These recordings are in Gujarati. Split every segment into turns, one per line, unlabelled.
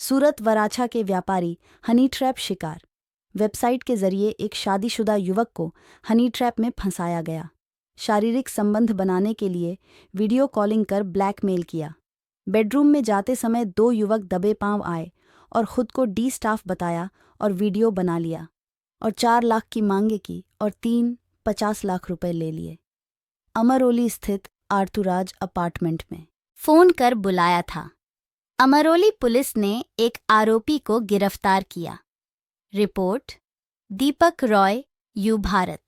सूरत वराछा के व्यापारी हनी ट्रैप शिकार। वेबसाइट के जरिए एक शादीशुदा युवक को हनी ट्रैप में फंसाया गया। शारीरिक संबंध बनाने के लिए वीडियो कॉलिंग कर ब्लैकमेल किया। बेडरूम में जाते समय दो युवक दबे पांव आए और खुद को डी स्टाफ बताया और वीडियो बना लिया और 4 लाख की मांगे की और 50 लाख रुपए ले लिए। अमरोली स्थित आर्थुराज अपार्टमेंट में फोन कर बुलाया था। अमरोली पुलिस ने एक आरोपी को गिरफ्तार किया। Report Deepak Roy, you Bharat.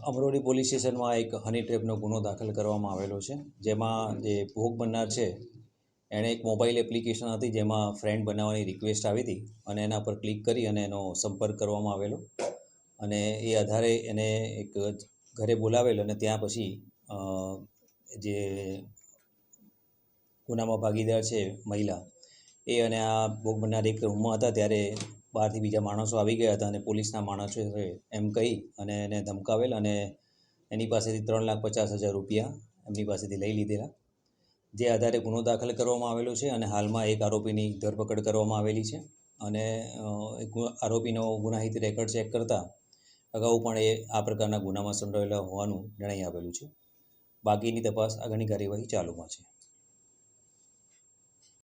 Amroli police સ્ટેશનમાં એક હની ટ્રેપનો ગુનો દાખલ કરવામાં આવેલો છે, જેમાં જે ભોગ બનનાર છે એણે એક મોબાઈલ એપ્લિકેશન હતી જેમાં ફ્રેન્ડ બનાવવાની રિક્વેસ્ટ આવી હતી અને એના પર ક્લિક કરી અને એનો સંપર્ક કરવામાં આવેલો અને એ આધારે એને એક ઘરે બોલાવેલ અને ત્યાં પછી જે ગુનામાં ભાગીદાર છે મહિલા એ અને આ ભોગ બનનાર એક રૂમમાં હતા ત્યારે બહારથી બીજા માણસો આવી ગયા હતા અને પોલીસના માણસો એમ કહી અને એને ધમકાવેલ અને એની પાસેથી 3,50,000 રૂપિયા એમની પાસેથી લઈ લીધેલા, જે આધારે ગુનો દાખલ કરવામાં આવેલો છે અને હાલમાં એક આરોપીની ધરપકડ કરવામાં આવેલી છે અને આરોપીનો ગુનાહિત રેકર્ડ ચેક કરતાં અગાઉ પણ એ આ પ્રકારના ગુનામાં સંડોવાયેલા હોવાનું જણાઈ આવેલું છે. બાકીની તપાસ આગળની કાર્યવાહી ચાલુમાં છે.